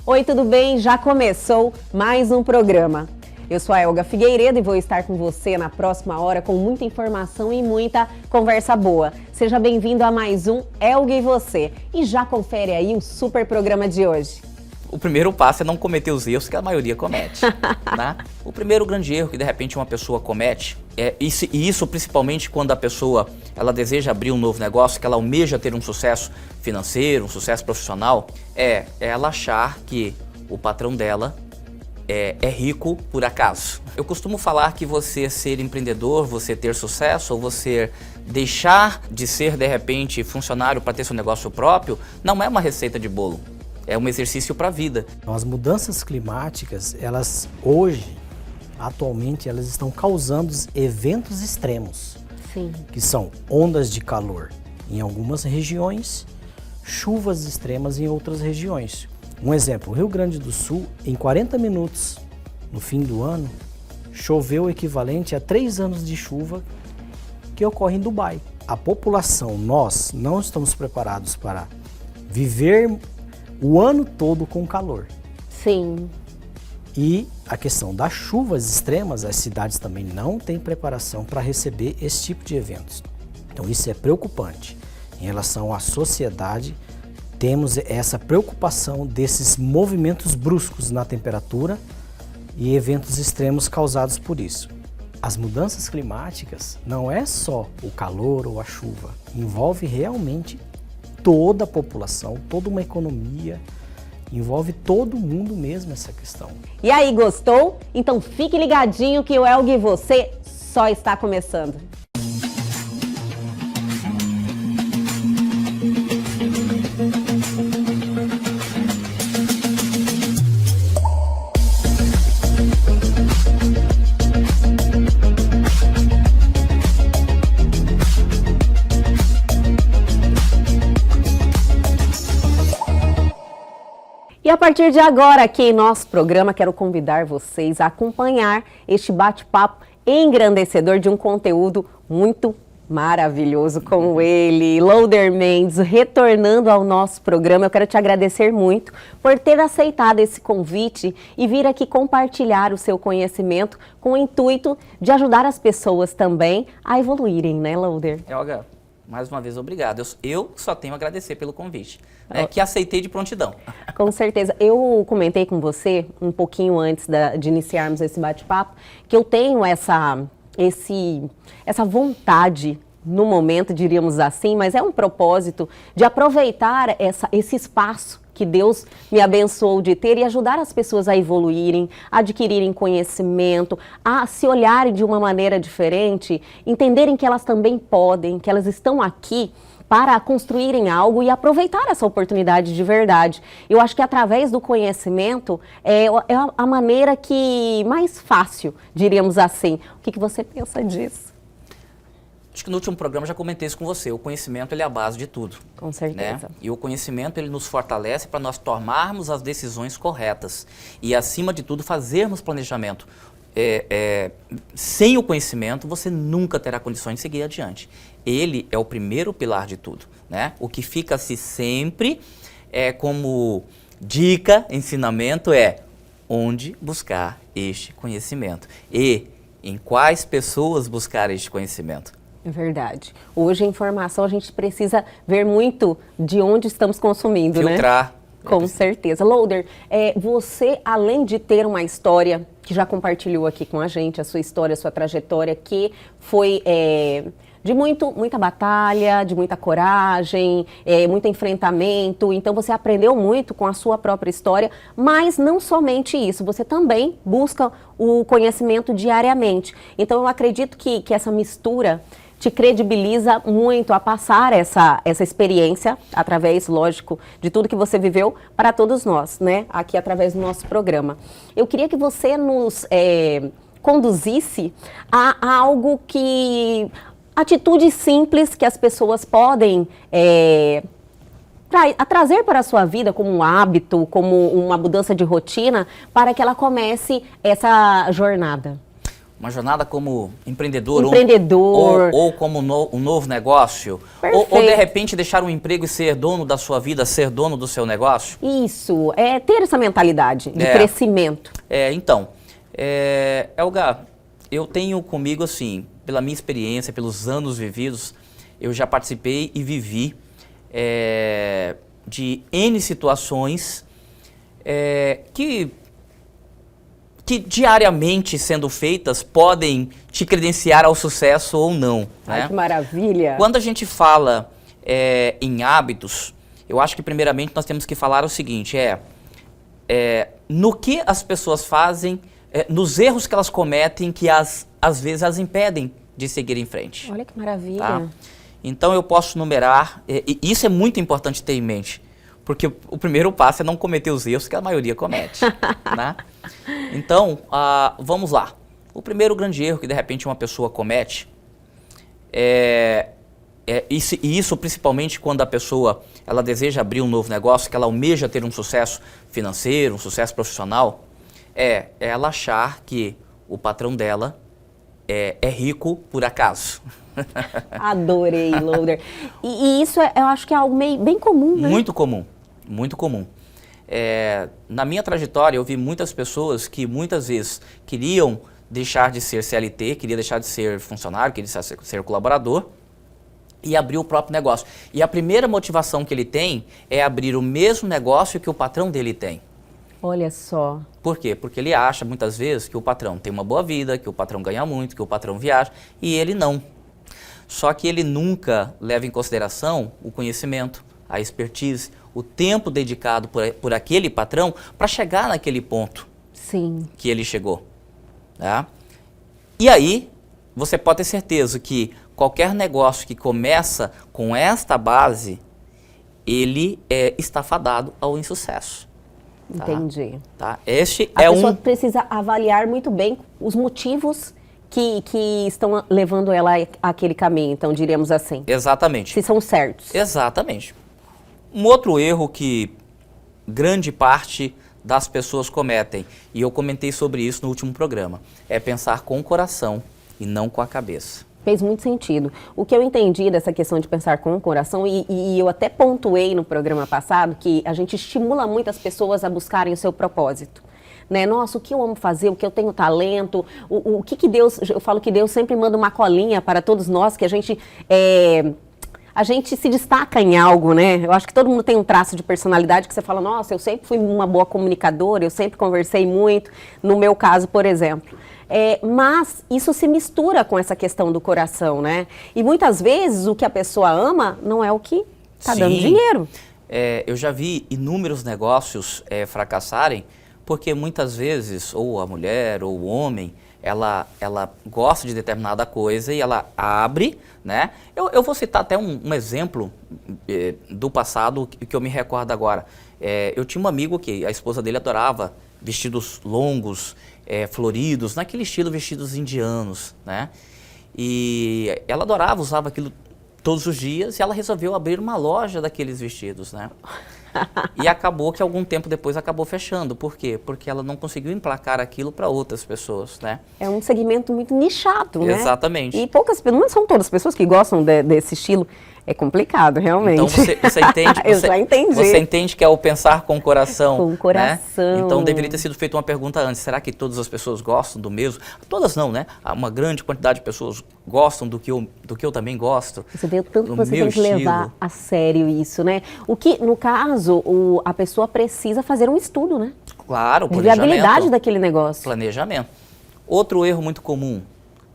Oi, tudo bem? Já começou mais um programa. Eu sou a Elga Figueiredo e vou estar com você na próxima hora com muita informação e muita conversa boa. Seja bem-vindo a mais um Elga e Você. E já confere aí o super programa de hoje. O primeiro passo é não cometer os erros que a maioria comete. Né? O primeiro grande erro que de repente uma pessoa comete, e isso principalmente quando a pessoa ela deseja abrir um novo negócio, que ela almeja ter um sucesso financeiro, um sucesso profissional, é ela achar que o patrão dela é rico por acaso. Eu costumo falar que você ser empreendedor, você ter sucesso, ou você deixar de ser de repente funcionário para ter seu negócio próprio, não é uma receita de bolo. É um exercício para a vida. As mudanças climáticas, elas hoje, atualmente, elas estão causando eventos extremos. Sim. Que são ondas de calor em algumas regiões, chuvas extremas em outras regiões. Um exemplo, o Rio Grande do Sul, em 40 minutos, no fim do ano, choveu o equivalente a 3 anos de chuva que ocorre em Dubai. A população, nós, não estamos preparados para viver o ano todo com calor. Sim. E a questão das chuvas extremas, as cidades também não têm preparação para receber esse tipo de eventos. Então isso é preocupante. Em relação à sociedade, temos essa preocupação desses movimentos bruscos na temperatura e eventos extremos causados por isso. As mudanças climáticas não é só o calor ou a chuva, envolve realmente toda a população, toda uma economia, envolve todo mundo mesmo essa questão. E aí, gostou? Então fique ligadinho que o Elga e Você só está começando. E a partir de agora, aqui em nosso programa, quero convidar vocês a acompanhar este bate-papo engrandecedor de um conteúdo muito maravilhoso como ele, Loader Mendes, retornando ao nosso programa. Eu quero te agradecer muito por ter aceitado esse convite e vir aqui compartilhar o seu conhecimento com o intuito de ajudar as pessoas também a evoluírem, né, Loader? Elga, mais uma vez, obrigado. Eu só tenho a agradecer pelo convite, que aceitei de prontidão. Com certeza. Eu comentei com você, um pouquinho antes de iniciarmos esse bate-papo, que eu tenho essa vontade, no momento, diríamos assim, mas é um propósito de aproveitar esse espaço que Deus me abençoou de ter e ajudar as pessoas a evoluírem, a adquirirem conhecimento, a se olharem de uma maneira diferente, entenderem que elas também podem, que elas estão aqui para construírem algo e aproveitar essa oportunidade de verdade. Eu acho que através do conhecimento é a maneira que mais fácil, diríamos assim. O que você pensa disso? Acho que no último programa já comentei isso com você. O conhecimento ele é a base de tudo. Com certeza. Né? E o conhecimento ele nos fortalece para nós tomarmos as decisões corretas e, acima de tudo, fazermos planejamento. Sem o conhecimento, você nunca terá condições de seguir adiante. Ele é o primeiro pilar de tudo. Né? O que fica-se sempre como dica, ensinamento onde buscar este conhecimento e em quais pessoas buscar este conhecimento. É verdade. Hoje a informação a gente precisa ver muito de onde estamos consumindo, filtrar, né? Com certeza. Loader, você, além de ter uma história que já compartilhou aqui com a gente, a sua história, a sua trajetória, que foi de muita batalha, de muita coragem, muito enfrentamento. Então você aprendeu muito com a sua própria história, mas não somente isso, você também busca o conhecimento diariamente. Então eu acredito que essa mistura te credibiliza muito a passar essa experiência, através, lógico, de tudo que você viveu, para todos nós, né? Aqui através do nosso programa. Eu queria que você nos conduzisse a algo que... atitudes simples que as pessoas podem trazer para a sua vida como um hábito, como uma mudança de rotina, para que ela comece essa jornada. Uma jornada como empreendedor. Empreendedor. Ou como um novo negócio. Ou de repente deixar um emprego e ser dono da sua vida, ser dono do seu negócio. Isso, é ter essa mentalidade de crescimento. Então, Elga, eu tenho comigo assim, pela minha experiência, pelos anos vividos, eu já participei e vivi de N situações que diariamente sendo feitas podem te credenciar ao sucesso ou não. Ai, né? que maravilha! Quando a gente fala em hábitos, eu acho que primeiramente nós temos que falar o seguinte, no que as pessoas fazem, nos erros que elas cometem que às vezes as impedem de seguir em frente. Olha que maravilha! Tá? Então eu posso numerar, e isso é muito importante ter em mente, porque o primeiro passo é não cometer os erros que a maioria comete. Né? Então, vamos lá. O primeiro grande erro que de repente uma pessoa comete isso principalmente quando a pessoa ela deseja abrir um novo negócio, que ela almeja ter um sucesso financeiro, um sucesso profissional, é ela achar que o patrão dela é rico por acaso. Adorei, Loader. E isso eu acho que é algo bem comum, né? Muito comum, muito comum. Na minha trajetória, eu vi muitas pessoas que muitas vezes queriam deixar de ser CLT, queria deixar de ser funcionário, queria ser colaborador e abrir o próprio negócio. E a primeira motivação que ele tem é abrir o mesmo negócio que o patrão dele tem. Olha só. Por quê? Porque ele acha muitas vezes que o patrão tem uma boa vida, que o patrão ganha muito, que o patrão viaja, e ele não. Só que ele nunca leva em consideração o conhecimento, a expertise, o tempo dedicado por aquele patrão para chegar naquele ponto. Sim. Que ele chegou. Tá? E aí, você pode ter certeza que qualquer negócio que começa com esta base, ele está fadado ao insucesso. Tá? Entendi. Tá? Este a pessoa precisa avaliar muito bem os motivos que estão levando ela àquele caminho, então diríamos assim. Exatamente. Se são certos. Exatamente. Um outro erro que grande parte das pessoas cometem, e eu comentei sobre isso no último programa, é pensar com o coração e não com a cabeça. Fez muito sentido. O que eu entendi dessa questão de pensar com o coração, e eu até pontuei no programa passado, que a gente estimula muito as pessoas a buscarem o seu propósito. Né? Nossa, o que eu amo fazer, o que eu tenho talento, o que Deus... Eu falo que Deus sempre manda uma colinha para todos nós, que a gente se destaca em algo, né? Eu acho que todo mundo tem um traço de personalidade que você fala, nossa, eu sempre fui uma boa comunicadora, eu sempre conversei muito, no meu caso, por exemplo. Mas isso se mistura com essa questão do coração, né? E muitas vezes o que a pessoa ama não é o que está dando dinheiro. Eu já vi inúmeros negócios fracassarem, porque muitas vezes, ou a mulher, ou o homem, ela gosta de determinada coisa e ela abre, né? Eu vou citar até um exemplo do passado que eu me recordo agora. Eu tinha um amigo que a esposa dele adorava vestidos longos, floridos, naquele estilo vestidos indianos, né? E ela adorava, usava aquilo todos os dias e ela resolveu abrir uma loja daqueles vestidos, né? E acabou que algum tempo depois acabou fechando. Por quê? Porque ela não conseguiu emplacar aquilo para outras pessoas, né? É um segmento muito nichado, né? Exatamente. E poucas pessoas, não são todas as pessoas que gostam desse estilo. É complicado, realmente. Então você entende, eu já entendi. Você entende que é o pensar com o coração. Com o coração. Né? Então deveria ter sido feita uma pergunta antes. Será que todas as pessoas gostam do mesmo? Todas não, né? Uma grande quantidade de pessoas gostam do que eu também gosto. Você vê o tanto que você tem que levar a sério isso, né? O que, no caso, a pessoa precisa fazer um estudo, né? Claro, planejamento. De viabilidade daquele negócio. Planejamento. Outro erro muito comum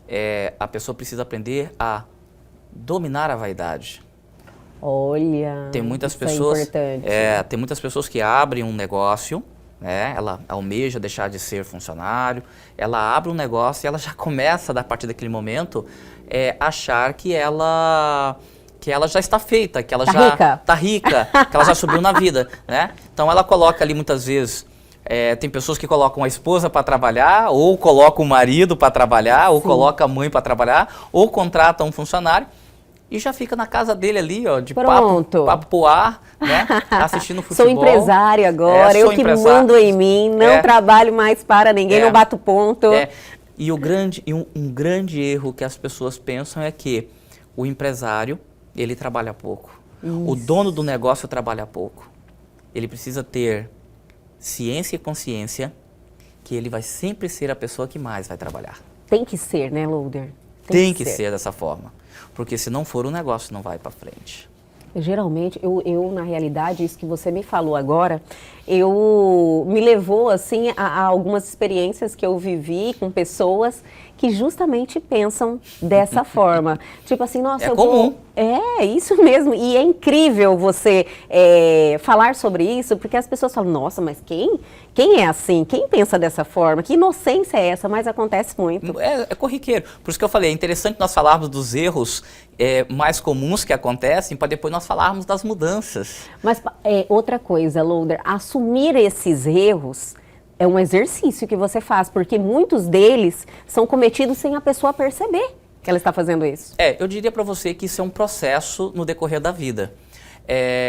é a pessoa precisa aprender a dominar a vaidade. Olha, tem muitas pessoas, é importante. Tem muitas pessoas que abrem um negócio, né? Ela almeja deixar de ser funcionário, ela abre um negócio e ela já começa, a partir daquele momento, achar que ela já está feita, que ela já está rica, que ela já subiu na vida, né? Então ela coloca ali muitas vezes, tem pessoas que colocam a esposa para trabalhar, ou colocam o marido para trabalhar, ou colocam a mãe para trabalhar, ou contratam um funcionário. E já fica na casa dele ali, ó, de papo pro ar, né? Assistindo futebol. Sou empresário agora, eu que mando em mim, não trabalho mais para ninguém, não bato ponto. E um grande erro que as pessoas pensam é que o empresário, ele trabalha pouco. O dono do negócio trabalha pouco. Ele precisa ter ciência e consciência que ele vai sempre ser a pessoa que mais vai trabalhar. Tem que ser, né, Loader? Tem que ser dessa forma. Porque se não for, o negócio não vai para frente. Geralmente, na realidade, isso que você me falou agora, me levou, assim, a algumas experiências que eu vivi com pessoas que justamente pensam dessa forma. Tipo assim, nossa, É comum. É, isso mesmo. E é incrível você falar sobre isso, porque as pessoas falam, nossa, mas quem é assim? Quem pensa dessa forma? Que inocência é essa? Mas acontece muito. É corriqueiro. Por isso que eu falei, é interessante nós falarmos dos erros mais comuns que acontecem, para depois nós falarmos das mudanças. Mas outra coisa, Loader, assumir esses erros é um exercício que você faz, porque muitos deles são cometidos sem a pessoa perceber que ela está fazendo isso. Eu diria para você que isso é um processo no decorrer da vida.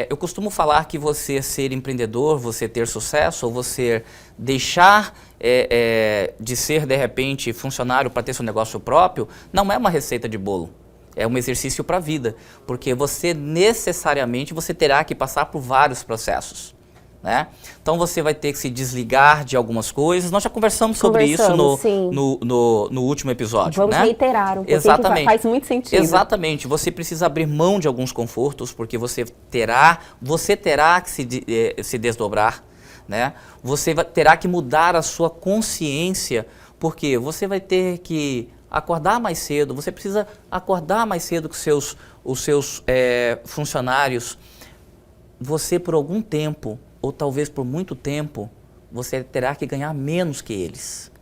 Eu costumo falar que você ser empreendedor, você ter sucesso, ou você deixar de ser, de repente, funcionário para ter seu negócio próprio, não é uma receita de bolo. É um exercício para a vida, porque você necessariamente terá que passar por vários processos. Né? Então você vai ter que se desligar de algumas coisas. Nós já conversamos sobre isso no último episódio. Vamos reiterar um pouquinho. Exatamente. Que faz muito sentido. Exatamente. Você precisa abrir mão de alguns confortos, porque você terá que se desdobrar. Né? Você terá que mudar a sua consciência, porque você vai ter que acordar mais cedo. Você precisa acordar mais cedo que os seus funcionários. Você, por algum tempo, ou talvez por muito tempo, você terá que ganhar menos que eles.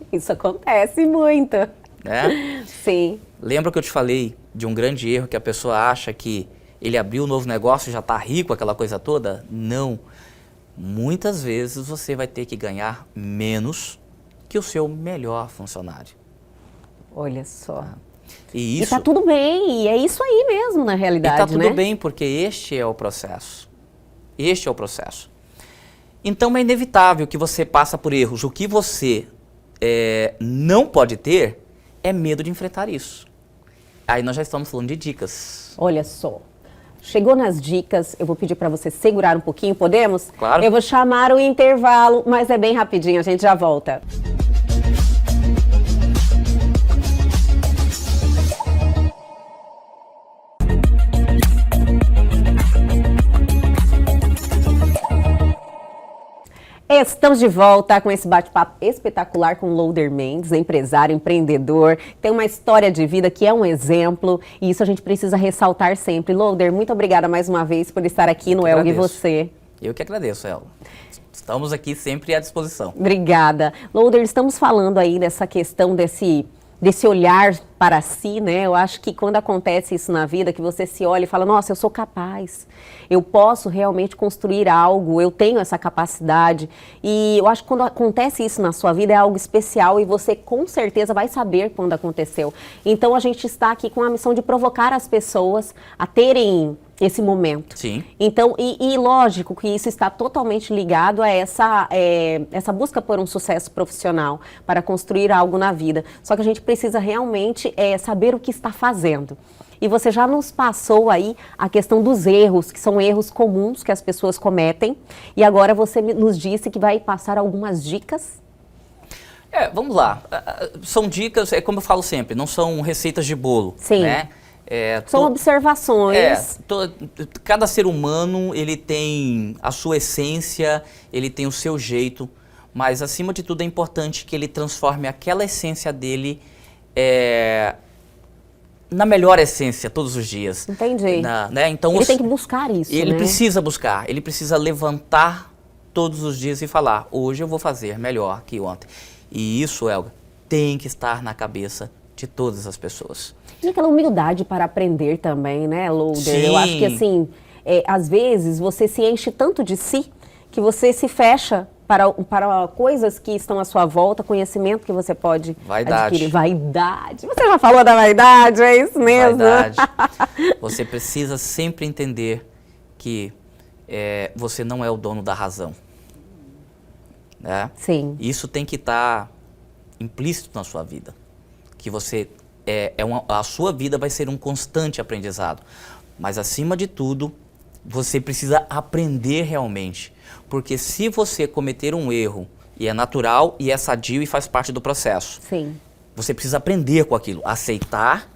Isso acontece muito. Né? Sim. Lembra que eu te falei de um grande erro que a pessoa acha que ele abriu um novo negócio e já está rico, aquela coisa toda? Não. Muitas vezes você vai ter que ganhar menos que o seu melhor funcionário. Olha só. E tá tudo bem, e é isso aí mesmo na realidade, né? E tá tudo né? bem, porque este é o processo. Este é o processo. Então é inevitável que você passe por erros. O que você não pode ter é medo de enfrentar isso. Aí nós já estamos falando de dicas. Olha só. Chegou nas dicas, eu vou pedir para você segurar um pouquinho, podemos? Claro. Eu vou chamar o intervalo, mas é bem rapidinho, a gente já volta. Estamos de volta com esse bate-papo espetacular com o Loader Mendes, empresário, empreendedor, tem uma história de vida que é um exemplo e isso a gente precisa ressaltar sempre. Loader, muito obrigada mais uma vez por estar aqui no Elga e Você. Eu que agradeço, Elga. Estamos aqui sempre à disposição. Obrigada. Loader, estamos falando aí dessa questão desse olhar para si, né? Eu acho que quando acontece isso na vida, que você se olha e fala, nossa, eu sou capaz, eu posso realmente construir algo, eu tenho essa capacidade. E eu acho que quando acontece isso na sua vida é algo especial e você com certeza vai saber quando aconteceu. Então a gente está aqui com a missão de provocar as pessoas a terem esse momento. Sim. Então, e lógico que isso está totalmente ligado a essa busca por um sucesso profissional, para construir algo na vida. Só que a gente precisa realmente saber o que está fazendo. E você já nos passou aí a questão dos erros, que são erros comuns que as pessoas cometem. E agora você nos disse que vai passar algumas dicas. Vamos lá. São dicas, como eu falo sempre, não são receitas de bolo. Sim. Né? São observações. Cada ser humano, ele tem a sua essência, ele tem o seu jeito, mas acima de tudo é importante que ele transforme aquela essência dele na melhor essência todos os dias. Entendi. Né? Então, ele tem que buscar isso, ele né? precisa buscar, ele precisa levantar todos os dias e falar, hoje eu vou fazer melhor que ontem. E isso, Elga, tem que estar na cabeça de todas as pessoas. E aquela humildade para aprender também, né, Loader? Sim. Eu acho que, assim, às vezes você se enche tanto de si que você se fecha para coisas que estão à sua volta, conhecimento que você pode adquirir. Vaidade. Você já falou da vaidade, é isso mesmo? Vaidade. Você precisa sempre entender que você não é o dono da razão. Né? Sim. Isso tem que estar implícito na sua vida. Que você a sua vida vai ser um constante aprendizado. Mas, acima de tudo, você precisa aprender realmente. Porque se você cometer um erro, e é natural, e é sadio, e faz parte do processo. Sim. Você precisa aprender com aquilo, aceitar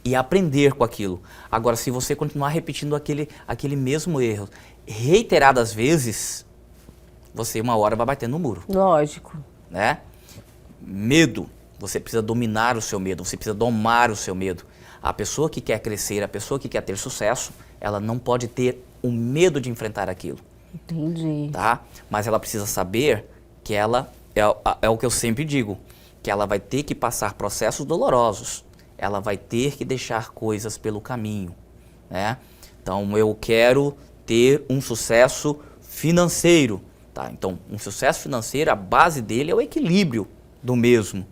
e aprender com aquilo. Agora, se você continuar repetindo aquele mesmo erro reiteradas vezes, você uma hora vai bater no muro. Lógico. Né? Medo. Você precisa dominar o seu medo, você precisa domar o seu medo. A pessoa que quer crescer, a pessoa que quer ter sucesso, ela não pode ter o medo de enfrentar aquilo. Entendi. Tá? Mas ela precisa saber que ela, é o que eu sempre digo, que ela vai ter que passar processos dolorosos. Ela vai ter que deixar coisas pelo caminho. Né? Então, eu quero ter um sucesso financeiro. Tá? Então, um sucesso financeiro, a base dele é o equilíbrio do mesmo.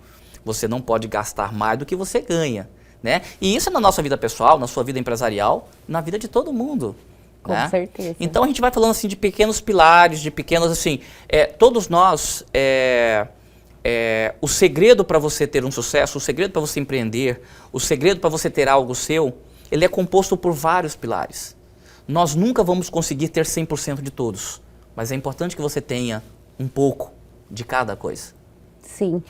Você não pode gastar mais do que você ganha, né? E isso é na nossa vida pessoal, na sua vida empresarial, na vida de todo mundo. Com né? certeza. Então a gente vai falando assim de pequenos pilares, de pequenos assim, todos nós, o segredo para você ter um sucesso, o segredo para você empreender, o segredo para você ter algo seu, ele é composto por vários pilares. Nós nunca vamos conseguir ter 100% de todos, mas é importante que você tenha um pouco de cada coisa. Sim.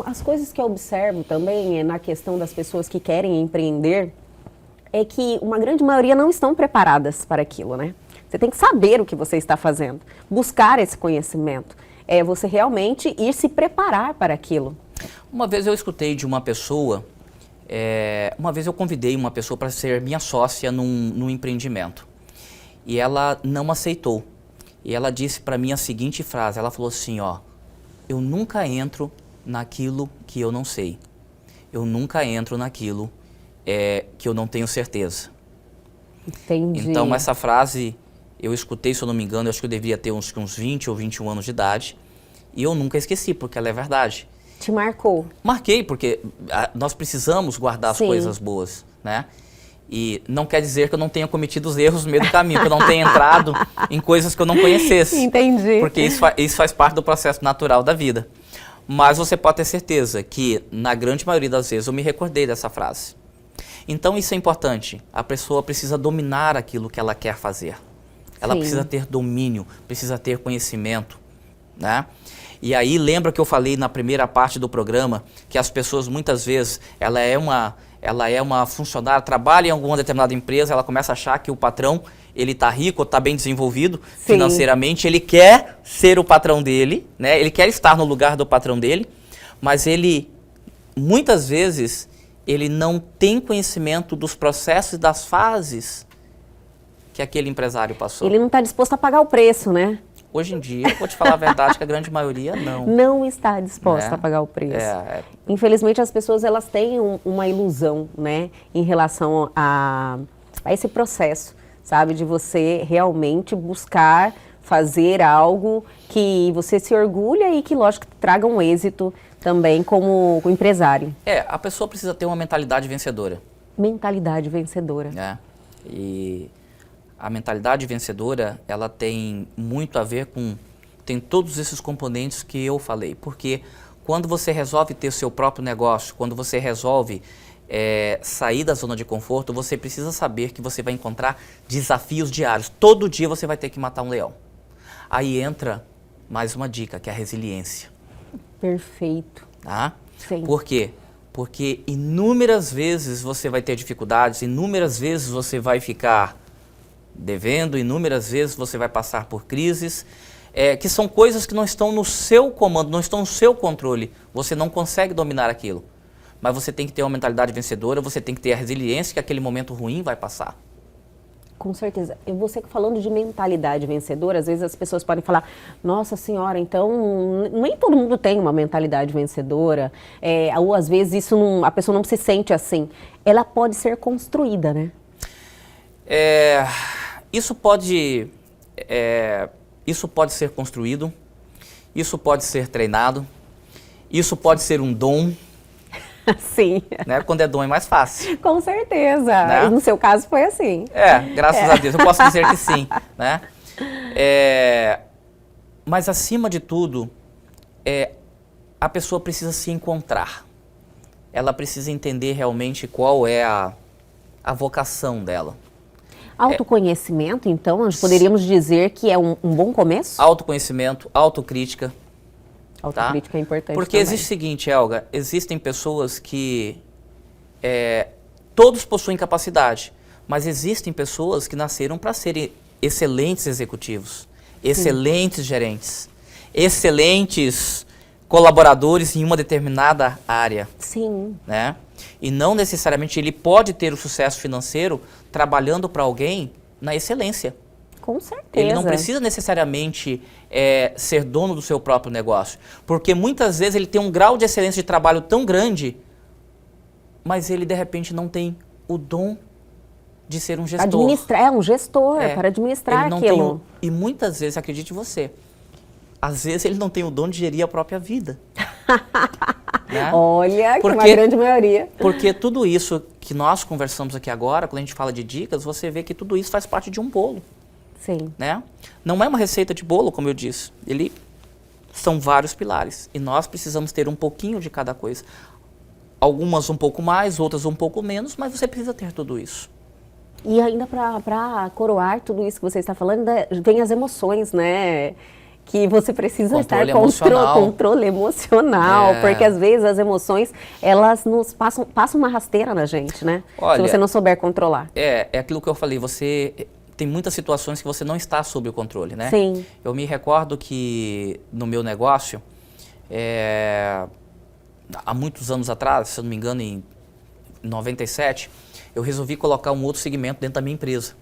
As coisas que eu observo também na questão das pessoas que querem empreender é que uma grande maioria não estão preparadas para aquilo, né? Você tem que saber o que você está fazendo, buscar esse conhecimento, você realmente ir se preparar para aquilo. Uma vez eu escutei de uma pessoa, uma vez eu convidei uma pessoa para ser minha sócia num empreendimento e ela não aceitou. E ela disse para mim a seguinte frase, ela falou assim, ó, eu nunca entro naquilo que eu não sei. Eu nunca entro naquilo que eu não tenho certeza. Entendi. Então, essa frase, eu escutei, se eu não me engano, eu acho que eu devia ter uns 20 ou 21 anos de idade. E eu nunca esqueci, porque ela é verdade. Te marcou? Marquei, porque nós precisamos guardar as coisas boas, né? E não quer dizer que eu não tenha cometido os erros no meio do caminho, que eu não tenha entrado em coisas que eu não conhecesse. Entendi. Porque isso faz parte do processo natural da vida. Mas você pode ter certeza que, na grande maioria das vezes, eu me recordei dessa frase. Então isso é importante. A pessoa precisa dominar aquilo que ela quer fazer. Ela precisa ter domínio, precisa ter conhecimento, né? E aí lembra que eu falei na primeira parte do programa que as pessoas muitas vezes, ela é uma funcionária, trabalha em alguma determinada empresa, ela começa a achar que o patrão, ele está rico, está bem desenvolvido financeiramente, ele quer ser o patrão dele, né? Ele quer estar no lugar do patrão dele, mas ele, muitas vezes, ele não tem conhecimento dos processos e das fases que aquele empresário passou. Ele não está disposto a pagar o preço, né? Hoje em dia, eu vou te falar a verdade, que a grande maioria não. Não está disposta a pagar o preço. Infelizmente, as pessoas elas têm uma ilusão, né, em relação a esse processo, sabe, de você realmente buscar fazer algo que você se orgulha e que, lógico, traga um êxito também como empresário. A pessoa precisa ter uma mentalidade vencedora. Mentalidade vencedora. E a mentalidade vencedora, ela tem muito a ver com, tem todos esses componentes que eu falei, porque quando você resolve ter seu próprio negócio, quando você resolve sair da zona de conforto, você precisa saber que você vai encontrar desafios diários. Todo dia você vai ter que matar um leão. Aí entra mais uma dica, que é a resiliência. Perfeito. Tá? Sim. Por quê? Porque inúmeras vezes você vai ter dificuldades, inúmeras vezes você vai ficar devendo, inúmeras vezes você vai passar por crises, que são coisas que não estão no seu comando, não estão no seu controle. Você não consegue dominar aquilo. Mas você tem que ter uma mentalidade vencedora, você tem que ter a resiliência que aquele momento ruim vai passar. Com certeza. E você falando de mentalidade vencedora, às vezes as pessoas podem falar, nossa senhora, então nem todo mundo tem uma mentalidade vencedora, ou às vezes isso não, a pessoa não se sente assim. Ela pode ser construída, né? Isso pode ser construído, isso pode ser treinado, isso pode ser um dom. Sim. Né? Quando é dom é mais fácil. Com certeza. Né? No seu caso foi assim. Graças a Deus, eu posso dizer que sim. Né? Mas acima de tudo, a pessoa precisa se encontrar. Ela precisa entender realmente qual é a vocação dela. Autoconhecimento, então, nós poderíamos dizer que é um bom começo? Autoconhecimento, autocrítica. Autocrítica é importante Porque também. existe o seguinte, Helga, existem pessoas que todos possuem capacidade, mas existem pessoas que nasceram para serem excelentes executivos, excelentes gerentes, excelentes colaboradores em uma determinada área. Sim. Né? E não necessariamente ele pode ter o sucesso financeiro trabalhando para alguém na excelência. Com certeza. Ele não precisa necessariamente ser dono do seu próprio negócio, porque muitas vezes ele tem um grau de excelência de trabalho tão grande, mas ele de repente não tem o dom de ser um gestor. Administrar, um gestor, para administrar ele não aquilo. E muitas vezes, acredite você, às vezes ele não tem o dom de gerir a própria vida. Né? Olha, que uma grande maioria. Porque tudo isso que nós conversamos aqui agora, quando a gente fala de dicas, você vê que tudo isso faz parte de um bolo. Sim. Né? Não é uma receita de bolo, como eu disse. São vários pilares. E nós precisamos ter um pouquinho de cada coisa. Algumas um pouco mais, outras um pouco menos, mas você precisa ter tudo isso. E ainda para coroar tudo isso que você está falando, vem as emoções, né? Que você precisa Controle estar emocional. Controle emocional, porque às vezes as emoções, elas nos passam uma rasteira na gente, né? Olha, se você não souber controlar. É aquilo que eu falei, tem muitas situações que você não está sob o controle, né? Sim. Eu me recordo que no meu negócio, há muitos anos atrás, se eu não me engano, em 97, eu resolvi colocar um outro segmento dentro da minha empresa.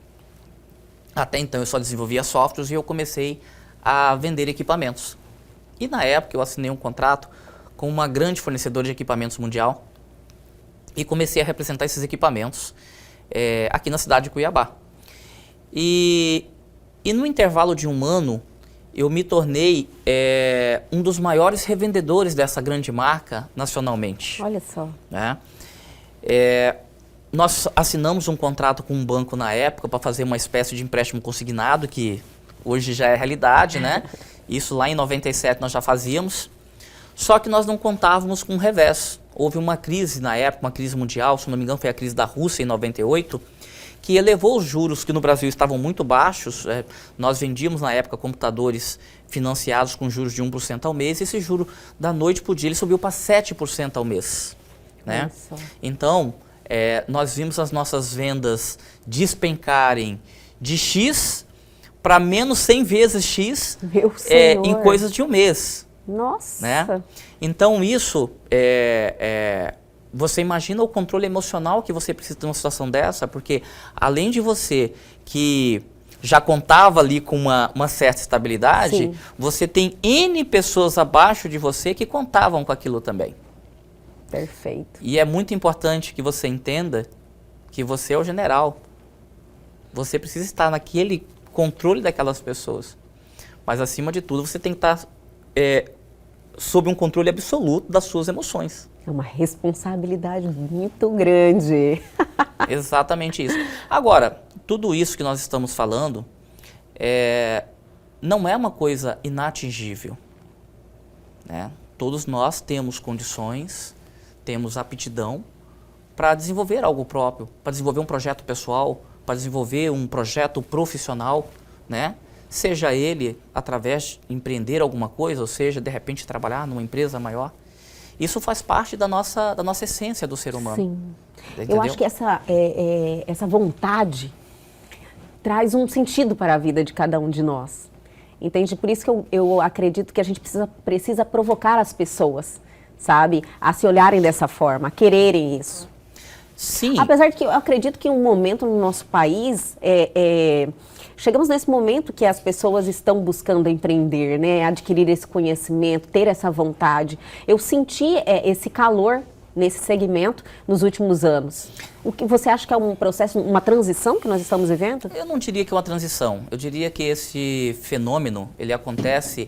Até então eu só desenvolvia softwares e eu comecei a vender equipamentos. E na época eu assinei um contrato com uma grande fornecedora de equipamentos mundial e comecei a representar esses equipamentos aqui na cidade de Cuiabá. E no intervalo de um ano, eu me tornei um dos maiores revendedores dessa grande marca nacionalmente. Olha só. Né? Nós assinamos um contrato com um banco na época para fazer uma espécie de empréstimo consignado, que hoje já é realidade, né? Isso lá em 97 nós já fazíamos. Só que nós não contávamos com um revés. Houve uma crise na época, uma crise mundial, se não me engano foi a crise da Rússia em 98, que elevou os juros que no Brasil estavam muito baixos. Nós vendíamos na época computadores financiados com juros de 1% ao mês, e esse juro da noite para o dia ele subiu para 7% ao mês. Né? Então, nós vimos as nossas vendas despencarem de X para menos 100 vezes X em coisas de um mês. Nossa! Né? Então isso, você imagina o controle emocional que você precisa ter numa situação dessa, porque além de você que já contava ali com uma certa estabilidade, sim, você tem N pessoas abaixo de você que contavam com aquilo também. Perfeito. E é muito importante que você entenda que você é o general. Você precisa estar naquele controle daquelas pessoas. Mas, acima de tudo, você tem que estar sob um controle absoluto das suas emoções. É uma responsabilidade muito grande. Exatamente isso. Agora, tudo isso que nós estamos falando não é uma coisa inatingível. Né? Todos nós temos condições, temos aptidão para desenvolver algo próprio, para desenvolver um projeto pessoal, para desenvolver um projeto profissional, né? Seja ele através de empreender alguma coisa, ou seja, de repente trabalhar numa empresa maior. Isso faz parte da nossa essência do ser humano. Sim. Entendeu? Eu acho que essa vontade traz um sentido para a vida de cada um de nós. Entende? Por isso que eu acredito que a gente precisa provocar as pessoas, sabe? A se olharem dessa forma, a quererem isso. Sim. Apesar de que eu acredito que um momento no nosso país, chegamos nesse momento que as pessoas estão buscando empreender, né? Adquirir esse conhecimento, ter essa vontade. Eu senti esse calor nesse segmento nos últimos anos. O que você acha que é um processo, uma transição que nós estamos vivendo? Eu não diria que é uma transição. Eu diria que esse fenômeno, ele acontece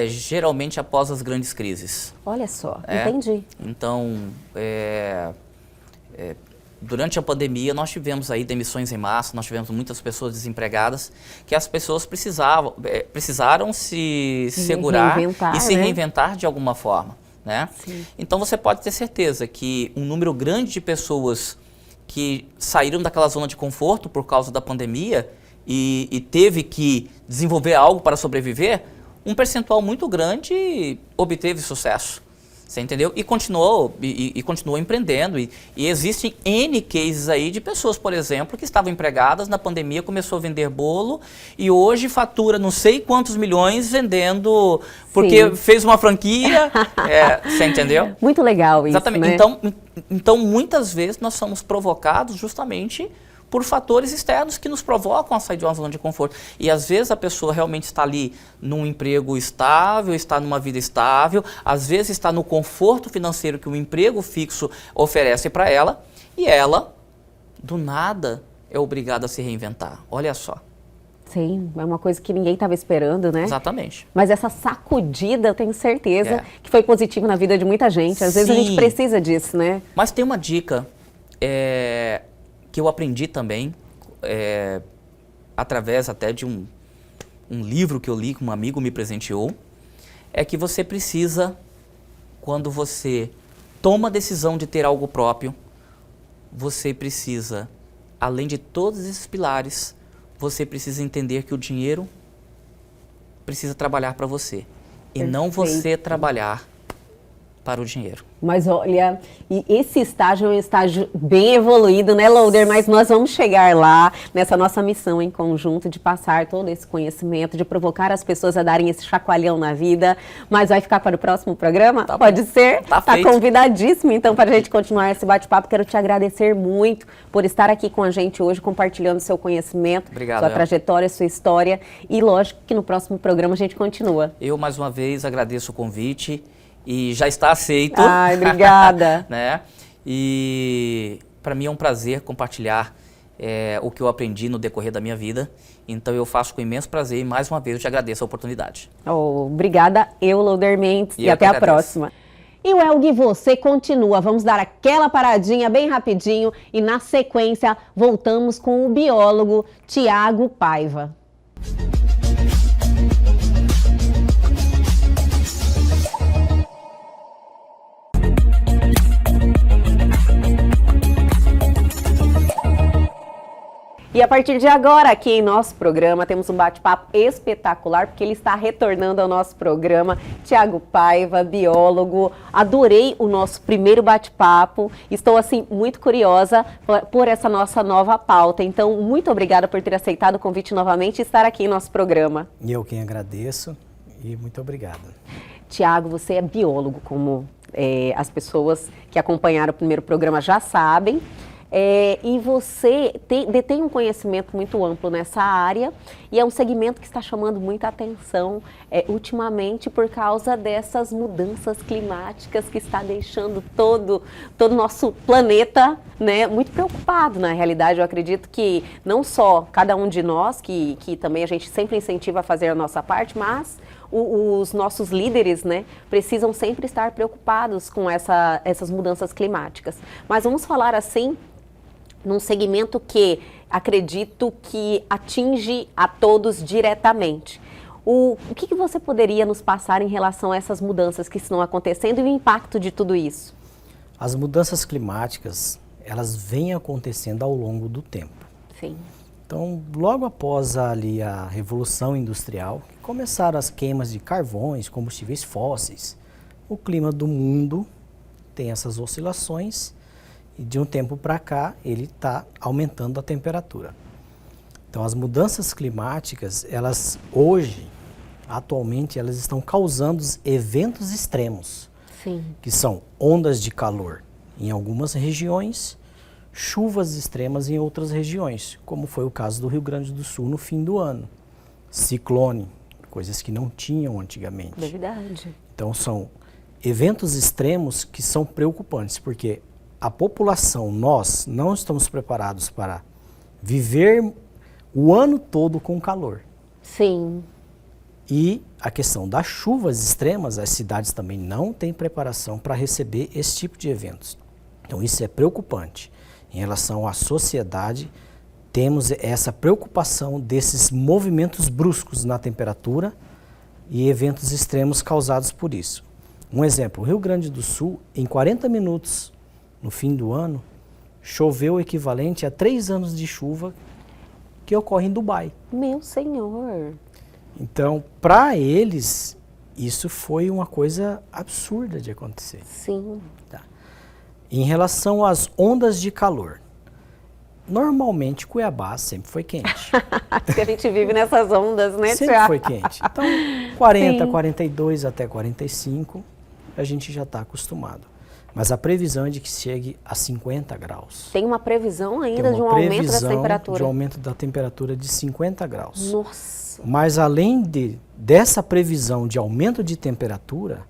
geralmente após as grandes crises. Olha só, entendi. Então, durante a pandemia, nós tivemos aí demissões em massa, nós tivemos muitas pessoas desempregadas, que as pessoas precisaram se segurar e se reinventar de alguma forma. né? Sim. Então você pode ter certeza que um número grande de pessoas que saíram daquela zona de conforto por causa da pandemia e teve que desenvolver algo para sobreviver, um percentual muito grande obteve sucesso. Você entendeu? E continuou empreendendo. E existem N cases aí de pessoas, por exemplo, que estavam empregadas na pandemia, começou a vender bolo e hoje fatura não sei quantos milhões vendendo, porque Sim. fez uma franquia. Você entendeu? Muito legal isso, Exatamente. né? Então, muitas vezes nós somos provocados justamente por fatores externos que nos provocam a sair de uma zona de conforto. E às vezes a pessoa realmente está ali num emprego estável, está numa vida estável, às vezes está no conforto financeiro que o emprego fixo oferece para ela, e ela, do nada, é obrigada a se reinventar. Olha só. Sim, é uma coisa que ninguém estava esperando, né? Exatamente. Mas essa sacudida, eu tenho certeza É. que foi positiva na vida de muita gente. Às vezes a gente Sim. precisa disso, né? Mas tem uma dica que eu aprendi também, através até de um livro que eu li, que um amigo me presenteou, é que você precisa, quando você toma a decisão de ter algo próprio, você precisa, além de todos esses pilares, você precisa entender que o dinheiro precisa trabalhar para você. E não você Perfeito. trabalhar para o dinheiro. Mas olha, e esse estágio é um estágio bem evoluído, né, Loader? Mas nós vamos chegar lá nessa nossa missão em conjunto de passar todo esse conhecimento, de provocar as pessoas a darem esse chacoalhão na vida. Mas vai ficar para o próximo programa? Tá Pode bom. ser? Tá Tá feito. convidadíssimo, então, para a gente continuar esse bate-papo. Quero te agradecer muito por estar aqui com a gente hoje, compartilhando seu conhecimento, Obrigado, sua El. trajetória, sua história. E lógico que no próximo programa a gente continua. Eu, mais uma vez, agradeço o convite e já está aceito. Ai, obrigada. Né? E para mim é um prazer compartilhar o que eu aprendi no decorrer da minha vida. Então eu faço com imenso prazer e mais uma vez eu te agradeço a oportunidade. Obrigada, eu, Loader Mendes, e Eu até que a agradeço. próxima. E o Elgue Você continua. Vamos dar aquela paradinha bem rapidinho e na sequência voltamos com o biólogo Tiago Paiva. E a partir de agora, aqui em nosso programa, temos um bate-papo espetacular, porque ele está retornando ao nosso programa. Tiago Paiva, biólogo. Adorei o nosso primeiro bate-papo. Estou, assim, muito curiosa por essa nossa nova pauta. Então, muito obrigada por ter aceitado o convite novamente e estar aqui em nosso programa. E eu quem agradeço e muito obrigado. Tiago, você é biólogo, como as pessoas que acompanharam o primeiro programa já sabem. E você detém um conhecimento muito amplo nessa área e é um segmento que está chamando muita atenção ultimamente por causa dessas mudanças climáticas que está deixando todo o nosso planeta, né, muito preocupado. Na realidade, eu acredito que não só cada um de nós, que também a gente sempre incentiva a fazer a nossa parte, mas os nossos líderes, né, precisam sempre estar preocupados com essas mudanças climáticas. Mas vamos falar assim, num segmento que acredito que atinge a todos diretamente. O que você poderia nos passar em relação a essas mudanças que estão acontecendo e o impacto de tudo isso? As mudanças climáticas, elas vêm acontecendo ao longo do tempo. Sim. Então, logo após ali a Revolução Industrial, que começaram as queimas de carvões, combustíveis fósseis, o clima do mundo tem essas oscilações e de um tempo para cá ele está aumentando a temperatura. Então, as mudanças climáticas, elas hoje, atualmente, elas estão causando eventos extremos, Sim. que são ondas de calor em algumas regiões, chuvas extremas em outras regiões, como foi o caso do Rio Grande do Sul no fim do ano. Ciclone, coisas que não tinham antigamente. Verdade. Então são eventos extremos que são preocupantes, porque a população, nós, não estamos preparados para viver o ano todo com calor. Sim. E a questão das chuvas extremas, as cidades também não têm preparação para receber esse tipo de eventos. Então isso é preocupante. Em relação à sociedade, temos essa preocupação desses movimentos bruscos na temperatura e eventos extremos causados por isso. Um exemplo, o Rio Grande do Sul, em 40 minutos no fim do ano, choveu o equivalente a 3 anos de chuva que ocorre em Dubai. Meu senhor. Então, para eles, isso foi uma coisa absurda de acontecer. Sim. Tá. Em relação às ondas de calor, normalmente Cuiabá sempre foi quente. Que a gente vive nessas ondas, né, Sempre Tiago? foi quente. Então, 40, Sim. 42 até 45, a gente já está acostumado. Mas a previsão é de que chegue a 50 graus. Tem uma previsão Tem ainda de um uma aumento dessa previsão temperatura. de aumento da temperatura de 50 graus. Nossa. Mas além dessa previsão de aumento de temperatura,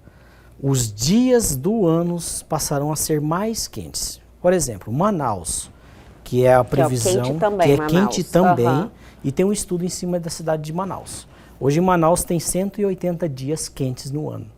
os dias do ano passarão a ser mais quentes. Por exemplo, Manaus, que é a previsão, quente também, que é Manaus. quente também, Aham. e tem um estudo em cima da cidade de Manaus. Hoje Manaus tem 180 dias quentes no ano.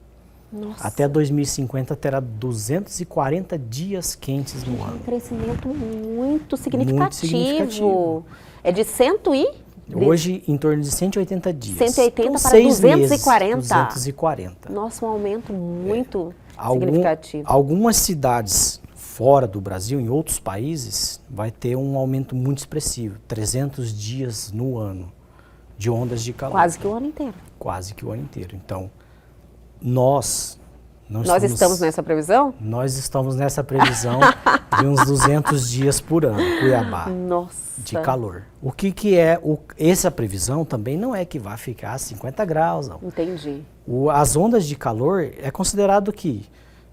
Nossa. Até 2050 terá 240 dias quentes no Um ano. crescimento muito significativo. significativo. É de 100 e... Hoje, em torno de 180 dias. 180 Então, para 6 240. Meses, 240. Nossa, um aumento muito significativo. Algumas cidades fora do Brasil, em outros países, vai ter um aumento muito expressivo. 300 dias no ano de ondas de calor. Quase que o ano inteiro. Quase que o ano inteiro. Então, nós estamos nessa previsão? Nós estamos nessa previsão de uns 200 dias por ano, Cuiabá, Nossa. de calor. O que é essa previsão também não é que vai ficar a 50 graus, não. Entendi. As ondas de calor é considerado que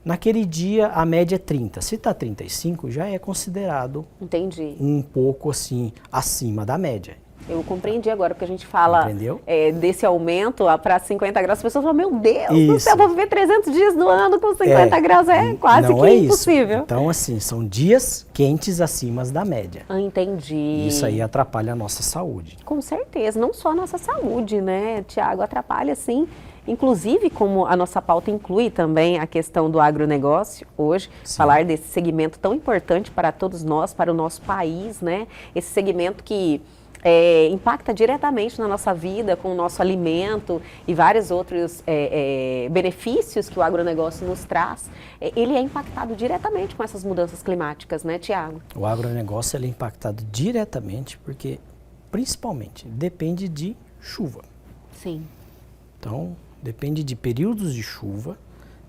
naquele dia a média é 30. Se está 35, já é considerado Entendi. um pouco assim acima da média. Eu compreendi agora, porque a gente fala Entendeu? Desse aumento para 50 graus, as pessoas falam, meu Deus do Isso. céu, vou viver 300 dias do ano com 50 graus, é quase não que é impossível. Isso. Então, assim, são dias quentes acima da média. Entendi. Isso aí atrapalha a nossa saúde. Com certeza, não só a nossa saúde, né, Tiago? Atrapalha, sim. Inclusive, como a nossa pauta inclui também a questão do agronegócio hoje, Sim. falar desse segmento tão importante para todos nós, para o nosso país, né? Esse segmento que impacta diretamente na nossa vida, com o nosso alimento e vários outros benefícios que o agronegócio nos traz. Ele é impactado diretamente com essas mudanças climáticas, né, Tiago? O agronegócio ele é impactado diretamente porque, principalmente, depende de chuva. Sim. Então, depende de períodos de chuva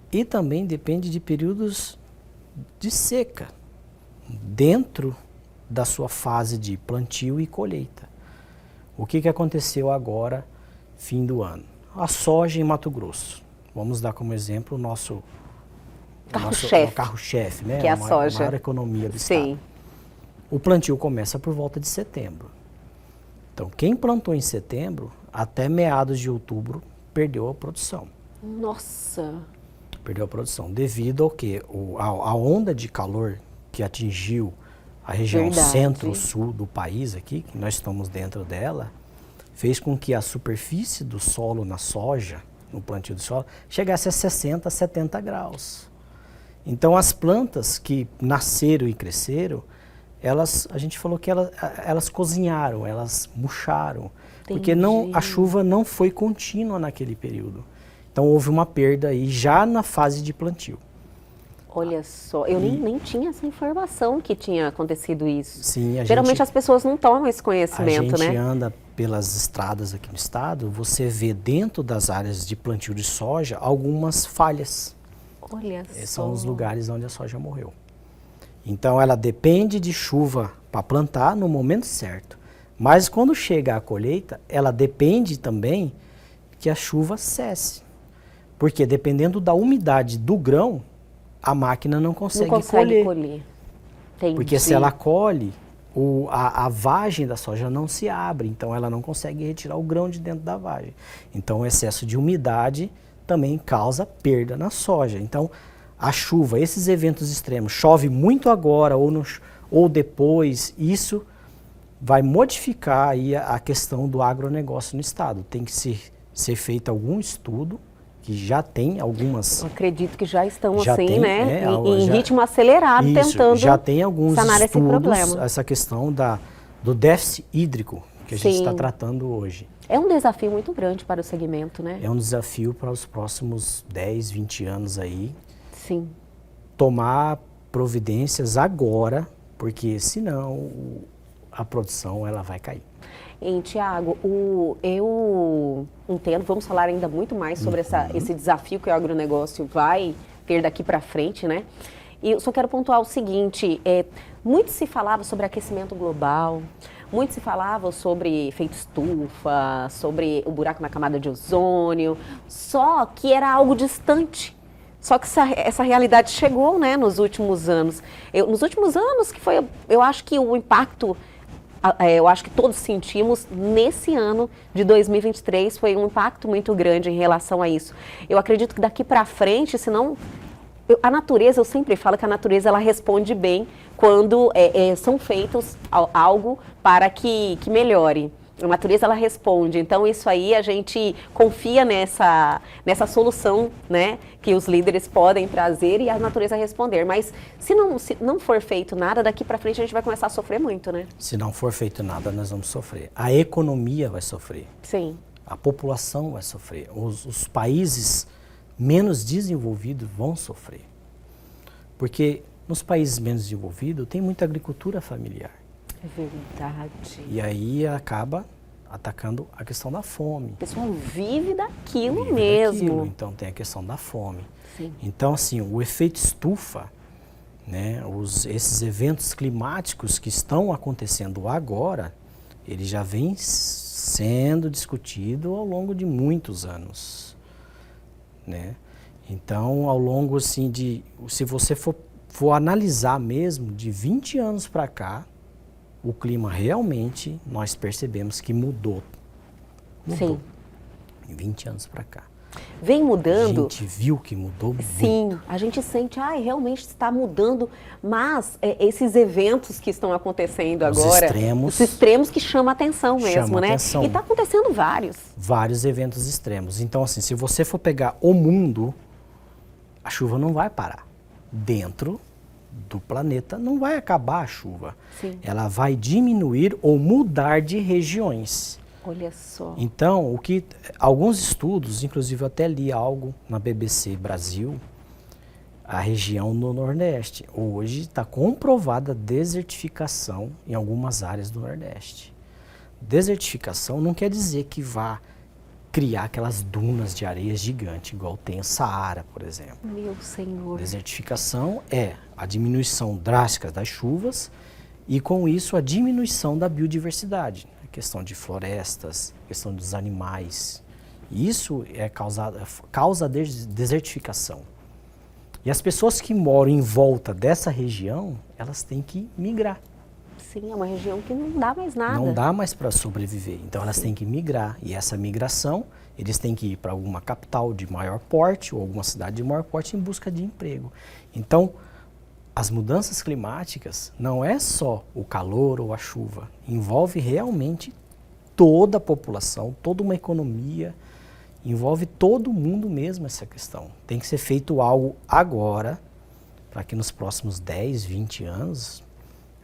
e também depende de períodos de seca dentro da sua fase de plantio e colheita. O que aconteceu agora, fim do ano? A soja em Mato Grosso. Vamos dar como exemplo o nosso carro-chefe, né? Que é a soja. A maior economia do Sim. estado. O plantio começa por volta de setembro. Então, quem plantou em setembro, até meados de outubro, perdeu a produção. Nossa. Perdeu a produção. Devido ao quê? A onda de calor que atingiu a região Verdade. centro-sul do país aqui, que nós estamos dentro dela, fez com que a superfície do solo na soja, no plantio de soja, chegasse a 60, 70 graus. Então, as plantas que nasceram e cresceram, a gente falou que elas cozinharam, elas murcharam, porque a chuva não foi contínua naquele período. Então, houve uma perda aí já na fase de plantio. Olha só, eu nem tinha essa informação que tinha acontecido isso. Sim, Geralmente as pessoas não tomam esse A conhecimento, gente né? anda pelas estradas aqui no estado, você vê dentro das áreas de plantio de soja algumas falhas. Olha Esses só. são os lugares onde a soja morreu. Então ela depende de chuva para plantar no momento certo. Mas quando chega a colheita, ela depende também que a chuva cesse. Porque dependendo da umidade do grão, a máquina não consegue colher. Entendi. Porque se ela colhe, a vagem da soja não se abre, então ela não consegue retirar o grão de dentro da vagem. Então o excesso de umidade também causa perda na soja. Então a chuva, esses eventos extremos, chove muito agora ou depois, isso vai modificar aí a questão do agronegócio no estado. Tem que ser feito algum estudo, que já tem algumas... Eu acredito que já estão já assim, tem, né? Em já, ritmo acelerado, isso, tentando já tem alguns sanar esse estudos, problema. essa questão do déficit hídrico, que a gente está Sim. tratando hoje. É um desafio muito grande para o segmento, né? É um desafio para os próximos 10, 20 anos aí, Sim. tomar providências agora, porque senão a produção ela vai cair. Tiago, eu entendo, vamos falar ainda muito mais sobre esse desafio que o agronegócio vai ter daqui para frente, né? E eu só quero pontuar o seguinte, muito se falava sobre aquecimento global, muito se falava sobre efeito estufa, sobre o buraco na camada de ozônio, só que era algo distante. Só que essa realidade chegou, né, nos últimos anos. Nos últimos anos, que foi, eu acho que o impacto, eu acho que todos sentimos nesse ano de 2023, foi um impacto muito grande em relação a isso. Eu acredito que daqui para frente, senão... A natureza, eu sempre falo que a natureza ela responde bem quando são feitos algo para que melhore. A natureza ela responde, então isso aí a gente confia nessa solução, né, que os líderes podem trazer e a natureza responder. Mas se não for feito nada, daqui para frente a gente vai começar a sofrer muito, né? Se não for feito nada, nós vamos sofrer. A economia vai sofrer. Sim. A população vai sofrer. Os países menos desenvolvidos vão sofrer. Porque nos países menos desenvolvidos tem muita agricultura familiar. É verdade. E aí acaba atacando a questão da fome. O pessoal vive daquilo Vive mesmo. daquilo, então tem a questão da fome. Sim. Então, assim, o efeito estufa, né, esses eventos climáticos que estão acontecendo agora, ele já vem sendo discutido ao longo de muitos anos, né? Então, ao longo, assim, se você for analisar mesmo, de 20 anos para cá, o clima realmente, nós percebemos que mudou. Sim. 20 anos para cá. Vem mudando. A gente viu que mudou muito. Sim, a gente sente, realmente está mudando, mas esses eventos que estão acontecendo agora, os extremos que chamam a atenção mesmo, né? Atenção. E está acontecendo vários. Vários eventos extremos. Então, assim, se você for pegar o mundo, a chuva não vai parar. Dentro do planeta não vai acabar a chuva. Sim. Ela vai diminuir ou mudar de regiões. Olha só. Então, alguns estudos, inclusive eu até li algo na BBC Brasil, a região no Nordeste. Hoje está comprovada a desertificação em algumas áreas do Nordeste. Desertificação não quer dizer que vá criar aquelas dunas de areia gigantes, igual tem o Saara, por exemplo. Meu Senhor. Desertificação é a diminuição drástica das chuvas e, com isso, a diminuição da biodiversidade. A questão de florestas, a questão dos animais. Isso causa desertificação. E as pessoas que moram em volta dessa região, elas têm que migrar. Sim, é uma região que não dá mais nada. Não dá mais para sobreviver. Então elas têm que migrar. E essa migração, eles têm que ir para alguma capital de maior porte ou alguma cidade de maior porte em busca de emprego. Então, as mudanças climáticas não é só o calor ou a chuva. Envolve realmente toda a população, toda uma economia. Envolve todo mundo mesmo essa questão. Tem que ser feito algo agora, para que nos próximos 10, 20 anos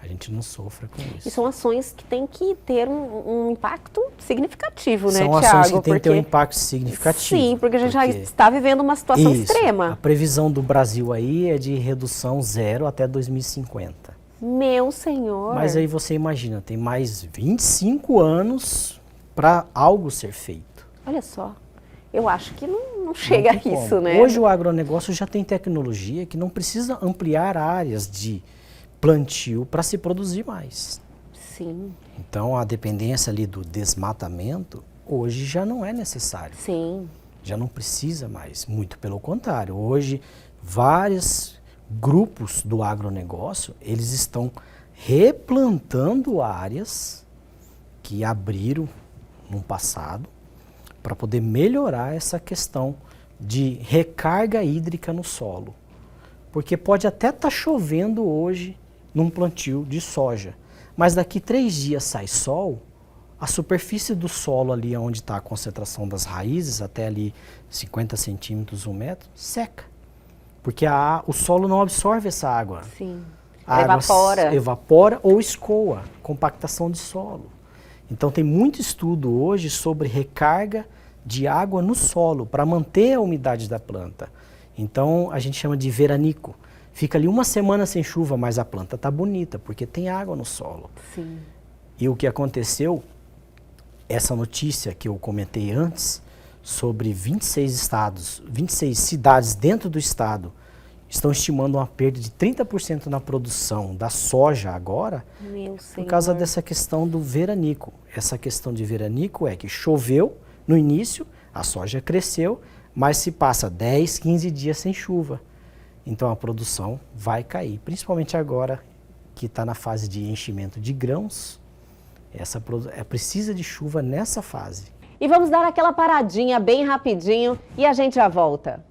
a gente não sofra com isso. E são ações que têm que ter um impacto significativo, né, São Thiago? ações que têm que ter um impacto significativo. Sim, porque a gente já está vivendo uma situação extrema. A previsão do Brasil aí é de redução zero até 2050. Meu Senhor! Mas aí você imagina, tem mais 25 anos para algo ser feito. Olha só, eu acho que não chega a isso, né? Hoje o agronegócio já tem tecnologia que não precisa ampliar áreas de plantio para se produzir mais. Sim. Então a dependência ali do desmatamento hoje já não é necessário. Sim. Já não precisa mais, muito pelo contrário. Hoje vários grupos do agronegócio, eles estão replantando áreas que abriram no passado para poder melhorar essa questão de recarga hídrica no solo. Porque pode até estar chovendo hoje num plantio de soja, mas daqui 3 dias sai sol, a superfície do solo ali onde está a concentração das raízes, até ali 50 centímetros, 1 metro, seca. Porque o solo não absorve essa água. Sim. A água evapora. Evapora ou escoa, compactação de solo. Então tem muito estudo hoje sobre recarga de água no solo para manter a umidade da planta. Então a gente chama de veranico. Fica ali uma semana sem chuva, mas a planta está bonita porque tem água no solo. Sim. E o que aconteceu, essa notícia que eu comentei antes, sobre 26 estados, 26 cidades dentro do estado, estão estimando uma perda de 30% na produção da soja agora, Meu por causa Senhor. dessa questão do veranico. Essa questão de veranico é que choveu no início, a soja cresceu, mas se passa 10, 15 dias sem chuva. Então a produção vai cair, principalmente agora que está na fase de enchimento de grãos. Precisa de chuva nessa fase. E vamos dar aquela paradinha bem rapidinho e a gente já volta.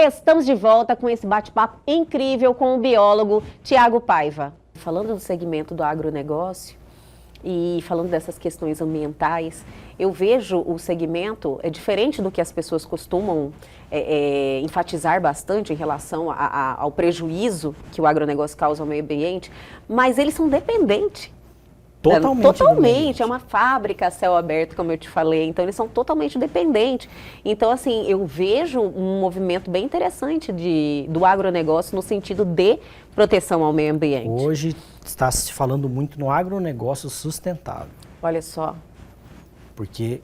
Estamos de volta com esse bate-papo incrível com o biólogo Tiago Paiva. Falando do segmento do agronegócio e falando dessas questões ambientais, eu vejo o segmento diferente do que as pessoas costumam enfatizar bastante em relação ao prejuízo que o agronegócio causa ao meio ambiente, mas eles são dependentes. Totalmente, é uma fábrica a céu aberto, como eu te falei, então eles são totalmente dependentes. Então, assim, eu vejo um movimento bem interessante do agronegócio no sentido de proteção ao meio ambiente. Hoje está se falando muito no agronegócio sustentável. Olha só. Porque,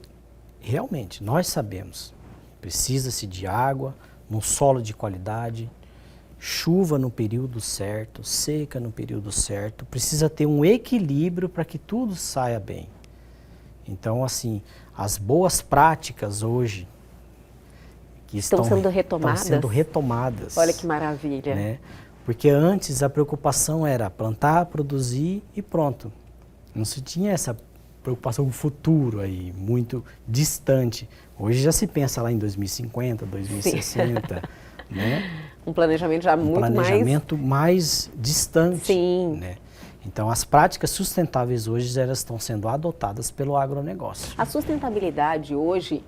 realmente, nós sabemos, precisa-se de água, num solo de qualidade, chuva no período certo, seca no período certo, precisa ter um equilíbrio para que tudo saia bem. Então, assim, as boas práticas hoje que estão sendo retomadas. Olha que maravilha. Né? Porque antes a preocupação era plantar, produzir e pronto. Não se tinha essa preocupação futuro aí, muito distante. Hoje já se pensa lá em 2050, 2060, né? Um planejamento já muito mais distante. Sim. Né? Então, as práticas sustentáveis hoje elas estão sendo adotadas pelo agronegócio. A sustentabilidade hoje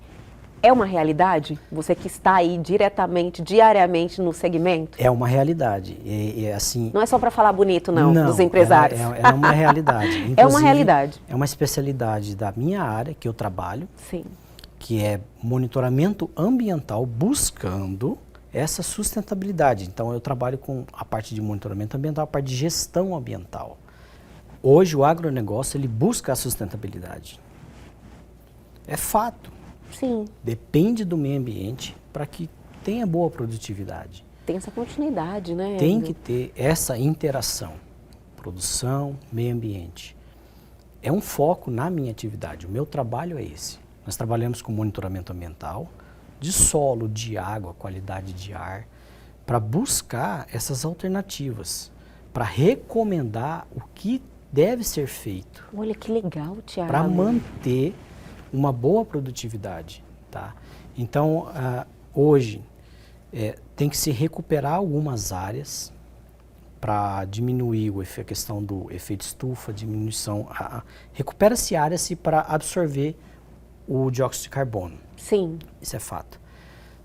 é uma realidade? Você que está aí diretamente, diariamente no segmento? É uma realidade. Assim, não é só para falar bonito, não, dos empresários. É uma realidade. Inclusive, é uma realidade. É uma especialidade da minha área, que eu trabalho, Sim. que é monitoramento ambiental buscando essa sustentabilidade. Então, eu trabalho com a parte de monitoramento ambiental, a parte de gestão ambiental. Hoje, o agronegócio, ele busca a sustentabilidade. É fato. Sim. Depende do meio ambiente para que tenha boa produtividade. Tem essa continuidade, né? Tem que ter essa interação. Produção, meio ambiente. É um foco na minha atividade. O meu trabalho é esse. Nós trabalhamos com monitoramento ambiental, de solo, de água, qualidade de ar, para buscar essas alternativas, para recomendar o que deve ser feito. Olha que legal, Tiago. Para manter uma boa produtividade. Tá? Então, hoje, tem que se recuperar algumas áreas para diminuir a questão do efeito estufa, diminuição. Recupera-se áreas para absorver o dióxido de carbono. Sim. Isso é fato.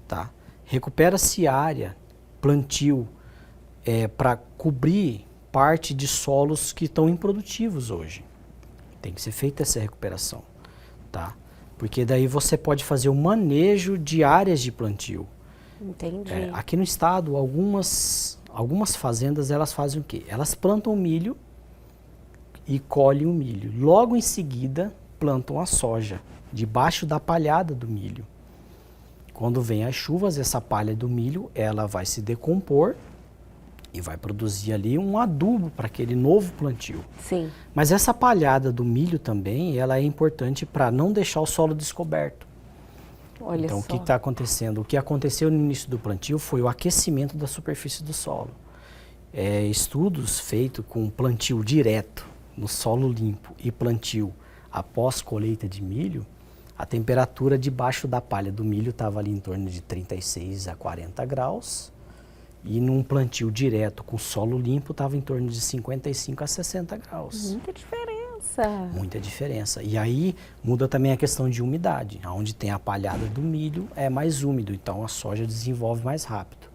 Tá? Recupera-se área, plantio, para cobrir parte de solos que estão improdutivos hoje. Tem que ser feita essa recuperação. Tá? Porque daí você pode fazer o manejo de áreas de plantio. Entendi. Aqui no estado, algumas fazendas, elas fazem o quê? Elas plantam milho e colhem o milho. Logo em seguida, plantam a soja, debaixo da palhada do milho. Quando vem as chuvas, essa palha do milho, ela vai se decompor e vai produzir ali um adubo para aquele novo plantio. Sim. Mas essa palhada do milho também, ela é importante para não deixar o solo descoberto. Olha então, só. o que está acontecendo? O que aconteceu no início do plantio foi o aquecimento da superfície do solo. Estudos feitos com plantio direto no solo limpo e plantio após colheita de milho, a temperatura debaixo da palha do milho estava ali em torno de 36 a 40 graus e num plantio direto com solo limpo estava em torno de 55 a 60 graus. Muita diferença. diferença. Muita diferença. E aí muda também a questão de umidade. Onde tem a palhada do milho é mais úmido, então a soja desenvolve mais rápido.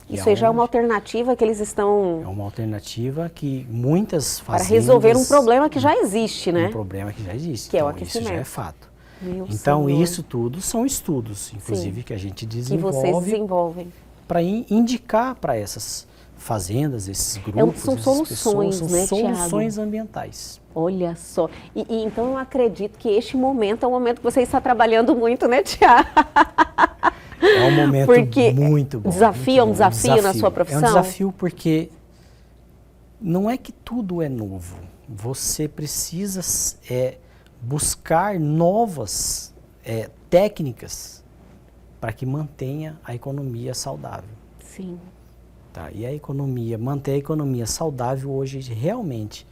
Isso aí já é uma alternativa que eles estão... É uma alternativa que muitas fazendas... Para resolver um problema que já existe, né? Um problema que já existe. Que é o então, aquecimento. Isso já é fato. Meu Então, Senhor. isso tudo são estudos, inclusive, Sim. que a gente Que vocês desenvolve desenvolvem. para indicar para essas fazendas, esses grupos, são essas soluções, pessoas, né, são Thiago? soluções ambientais. Olha só. E então eu acredito que este momento é um momento que você está trabalhando muito, né, Thiago? É um momento Porque muito bom. desafio muito é um bom. desafio na sua profissão? É um desafio porque não é que tudo é novo. Você precisa buscar novas técnicas para que mantenha a economia saudável. Sim. Tá? E manter a economia saudável hoje realmente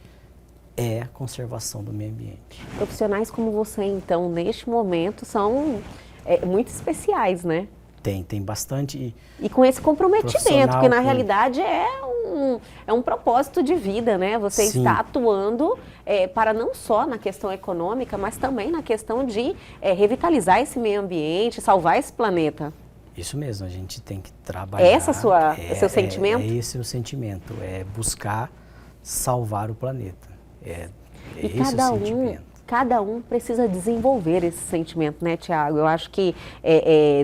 é a conservação do meio ambiente. Profissionais como você, então, neste momento, são muito especiais, né? Tem bastante. E com esse comprometimento, Profissional que na com- realidade é um propósito de vida, né? Você Sim. está atuando para não só na questão econômica, mas também na questão de revitalizar esse meio ambiente, salvar esse planeta. Isso mesmo, a gente tem que trabalhar. Esse é seu sentimento? É esse o sentimento, é buscar salvar o planeta. É E esse o sentimento. cada um precisa desenvolver esse sentimento, né, Thiago? Eu acho que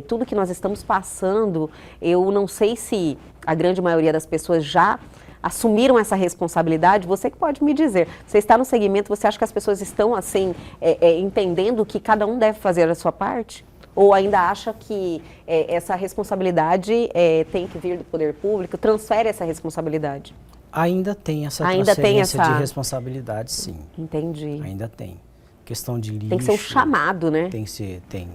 tudo que nós estamos passando, eu não sei se a grande maioria das pessoas já assumiram essa responsabilidade. Você que pode me dizer. Você está no segmento, você acha que as pessoas estão, assim, entendendo que cada um deve fazer a sua parte? Ou ainda acha que essa responsabilidade tem que vir do poder público? Transfere essa responsabilidade? Ainda tem essa Ainda tem transferência essa- de responsabilidade, sim. Entendi. Ainda tem. Questão de lixo. Tem que ser um chamado, né?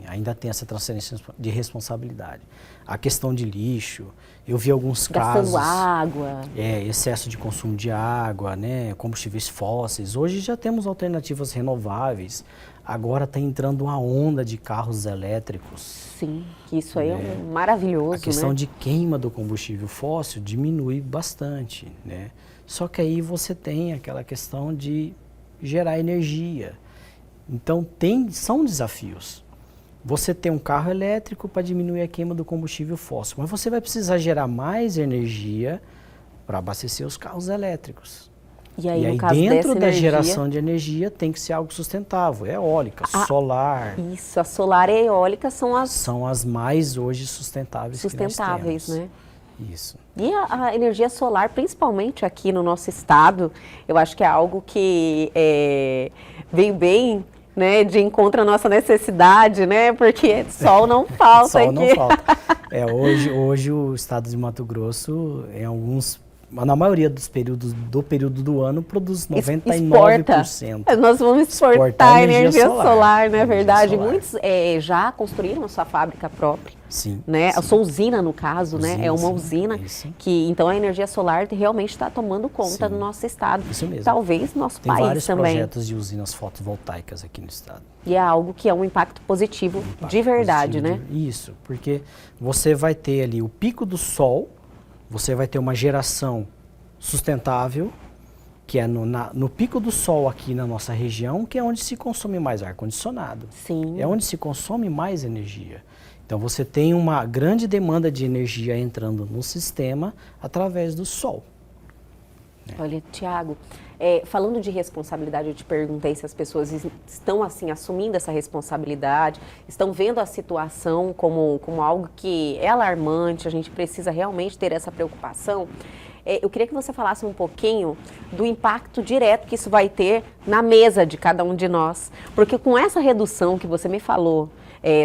Ainda tem essa transferência de responsabilidade. A questão de lixo, eu vi alguns Gastando casos. água. Excesso de consumo de água, né, combustíveis fósseis. Hoje já temos alternativas renováveis. Agora está entrando uma onda de carros elétricos. Sim, que isso aí é maravilhoso, A questão né? de queima do combustível fóssil diminui bastante, né? Só que aí você tem aquela questão de gerar energia. Então são desafios. Você tem um carro elétrico para diminuir a queima do combustível fóssil, mas você vai precisar gerar mais energia para abastecer os carros elétricos. E aí, no aí caso dentro dessa da energia, geração de energia tem que ser algo sustentável, eólica, solar. Isso, a solar e a eólica são as São as mais hoje sustentáveis sustentáveis, que nós né? temos. Isso. E a energia solar, principalmente aqui no nosso estado, eu acho que é algo que veio bem, né, de encontro à nossa necessidade, né? Porque sol não falta Sol aqui. não falta. Hoje o estado de Mato Grosso, na maioria dos períodos do ano, produz 99%. Nós vamos exportar energia solar, não é verdade? solar. Muitos já construíram a sua fábrica própria. Sim. Né? sim. A sua usina, no caso, né? É uma Sim, usina isso. que, então, a energia solar realmente está tomando conta Sim. do nosso estado. Isso mesmo. Talvez no nosso Tem país vários também. projetos de usinas fotovoltaicas aqui no estado. E é algo que é um impacto positivo de verdade, né? Isso, porque você vai ter ali o pico do sol, você vai ter uma geração sustentável, que é no pico do sol aqui na nossa região, que é onde se consome mais ar-condicionado. Sim. É onde se consome mais energia. Então você tem uma grande demanda de energia entrando no sistema através do sol. Olha, Thiago, falando de responsabilidade, eu te perguntei se as pessoas estão, assim, assumindo essa responsabilidade, estão vendo a situação como algo que é alarmante, a gente precisa realmente ter essa preocupação. Eu queria que você falasse um pouquinho do impacto direto que isso vai ter na mesa de cada um de nós. Porque com essa redução que você me falou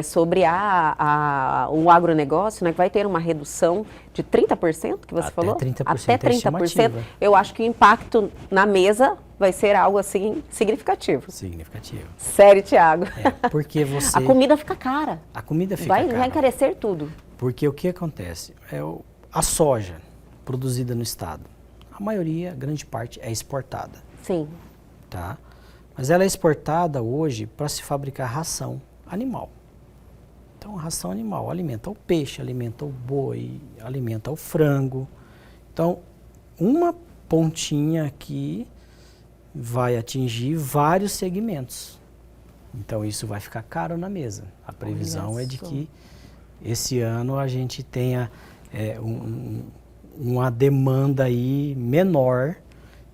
sobre o agronegócio, né, que vai ter uma redução de 30%, que você falou? 30% Até 30%. estimativa. Eu acho que o impacto na mesa vai ser algo assim significativo. Significativo. Sério, Thiago. Porque você... A comida fica cara. A comida fica Vai cara. encarecer tudo. Porque o que acontece? A soja produzida no estado, a maioria, grande parte, é exportada. Sim. Tá? Mas ela é exportada hoje para se fabricar ração animal. Então, ração animal alimenta o peixe, alimenta o boi, alimenta o frango. Então, uma pontinha aqui vai atingir vários segmentos. Então isso vai ficar caro na mesa. A previsão é de que esse ano a gente tenha uma demanda aí menor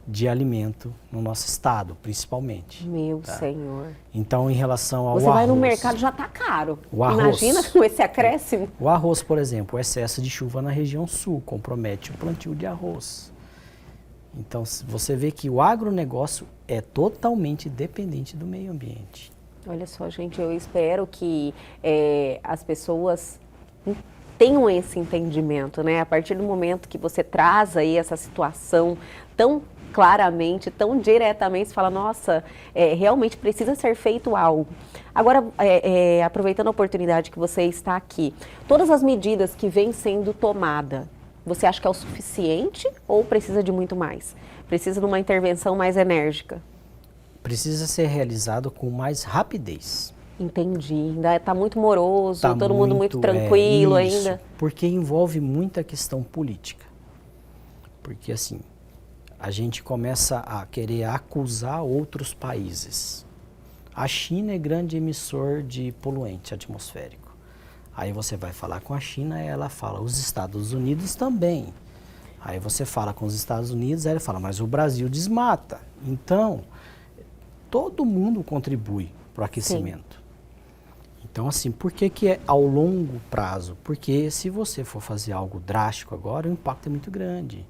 de alimento no nosso estado, principalmente. Meu Senhor. Então, em relação ao Você arroz... vai no mercado, já está caro. O arroz. Imagina com esse acréscimo. O arroz, por exemplo, o excesso de chuva na região sul compromete o plantio de arroz. Então, você vê que o agronegócio é totalmente dependente do meio ambiente. Olha só, gente, eu espero que as pessoas tenham esse entendimento, né? A partir do momento que você traz aí essa situação tão claramente, tão diretamente, você fala, nossa, realmente precisa ser feito algo. Agora, aproveitando a oportunidade que você está aqui, todas as medidas que vêm sendo tomadas, você acha que é o suficiente ou precisa de muito mais? Precisa de uma intervenção mais enérgica? Precisa ser realizado com mais rapidez. Entendi. Ainda está muito moroso, Tá todo mundo muito tranquilo isso, ainda. Porque envolve muita questão política. Porque assim, a gente começa a querer acusar outros países. A China é grande emissor de poluente atmosférico. Aí você vai falar com a China e ela fala, os Estados Unidos também. Aí você fala com os Estados Unidos, aí ele fala, mas o Brasil desmata. Então, todo mundo contribui para o aquecimento. Sim. Então, assim, por que é ao longo prazo? Porque se você for fazer algo drástico agora, o impacto é muito grande.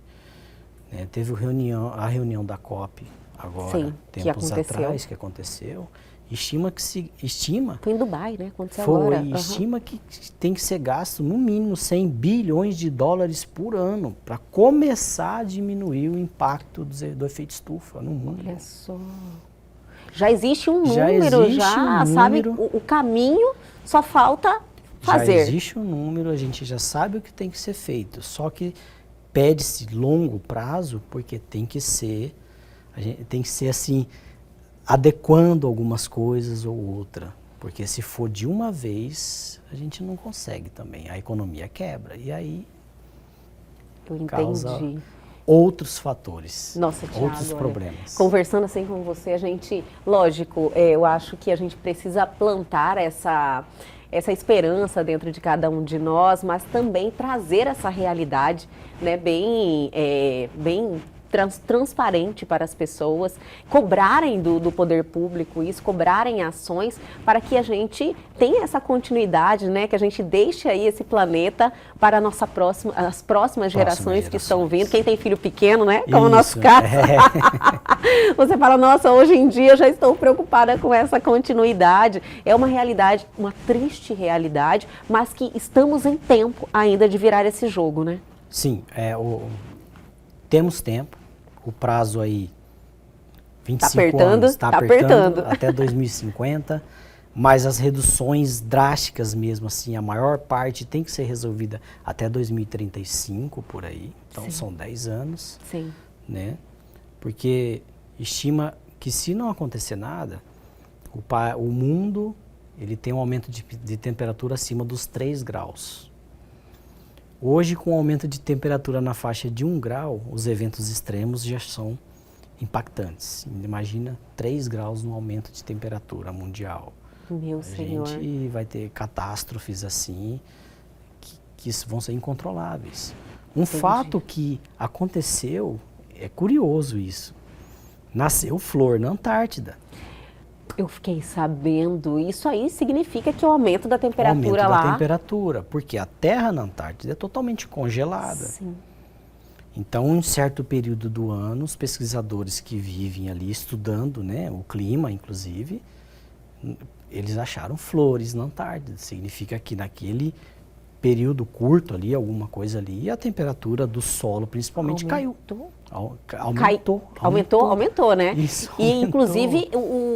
Né? Teve a reunião da COP agora, sim, tempos atrás, que aconteceu. Estima. Foi em Dubai, né? Aconteceu agora. Estima que tem que ser gasto no mínimo 100 bilhões de dólares por ano para começar a diminuir o impacto do efeito estufa no mundo. Olha só. Já existe um número, sabe o caminho, só falta fazer. Já existe um número, a gente já sabe o que tem que ser feito, só que pede-se longo prazo, porque tem que ser assim, adequando algumas coisas ou outra, porque se for de uma vez, a gente não consegue também, a economia quebra, e aí causa outros fatores, nossa, Thiago, outros problemas. Conversando assim com você, a gente, lógico, eu acho que a gente precisa plantar essa esperança dentro de cada um de nós, mas também trazer essa realidade, né, bem transparente para as pessoas, cobrarem do poder público isso, cobrarem ações para que a gente tenha essa continuidade, né, que a gente deixe aí esse planeta para as próximas gerações que estão vindo. Quem tem filho pequeno, né, como o nosso caso, você fala, nossa, hoje em dia eu já estou preocupada com essa continuidade. É uma realidade, uma triste realidade, mas que estamos em tempo ainda de virar esse jogo, né? Sim, temos tempo. O prazo aí, 25 anos, está apertando até 2050, mas as reduções drásticas mesmo assim, a maior parte tem que ser resolvida até 2035, por aí, então sim, são 10 anos, sim, né? Porque estima que se não acontecer nada, o mundo ele tem um aumento de temperatura acima dos 3 graus. Hoje, com o aumento de temperatura na faixa de 1 grau, os eventos extremos já são impactantes. Imagina 3 graus no aumento de temperatura mundial. Meu Senhor. A gente vai ter catástrofes assim, que vão ser incontroláveis. Um fato que aconteceu, é curioso isso, nasceu flor na Antártida. Eu fiquei sabendo, isso aí significa que o aumento da temperatura lá... Aumento da temperatura, porque a terra na Antártida é totalmente congelada. Sim. Então, em um certo período do ano, os pesquisadores que vivem ali estudando, né, o clima, inclusive, eles acharam flores na Antártida. Significa que naquele período curto ali, alguma coisa ali, a temperatura do solo, principalmente, caiu. Aumentou, né? Isso, e aumentou. Inclusive,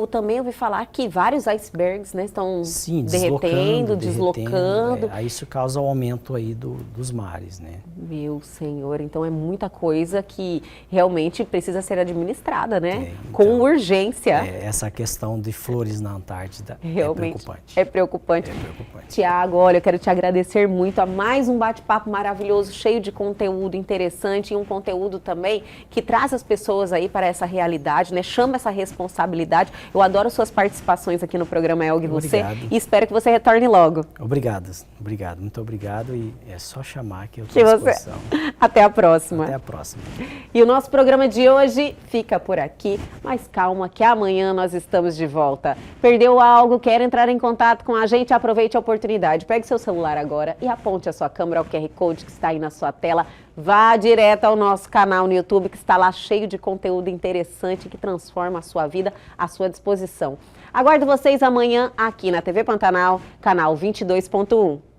também ouvi falar que vários icebergs, né, estão derretendo, deslocando. Aí isso causa o aumento aí dos mares, né? Meu Senhor, então é muita coisa que realmente precisa ser administrada, né? Então, com urgência. Essa questão de flores na Antártida realmente é preocupante. É preocupante. Tiago, olha, eu quero te agradecer muito a mais um bate-papo maravilhoso, cheio de conteúdo interessante e um conteúdo também que traz as pessoas aí para essa realidade, né? Chama essa responsabilidade. Eu adoro suas participações aqui no programa Elg Você e espero que você retorne logo. Obrigado, muito obrigado e é só chamar que eu estou à disposição. Até a próxima. Até a próxima. E o nosso programa de hoje fica por aqui, mas calma que amanhã nós estamos de volta. Perdeu algo, quer entrar em contato com a gente? Aproveite a oportunidade. Pegue seu celular agora e aponte a sua câmera ao QR Code que está aí na sua tela. Vá direto ao nosso canal no YouTube, que está lá cheio de conteúdo interessante que transforma a sua vida à sua disposição. Aguardo vocês amanhã aqui na TV Pantanal, canal 22.1.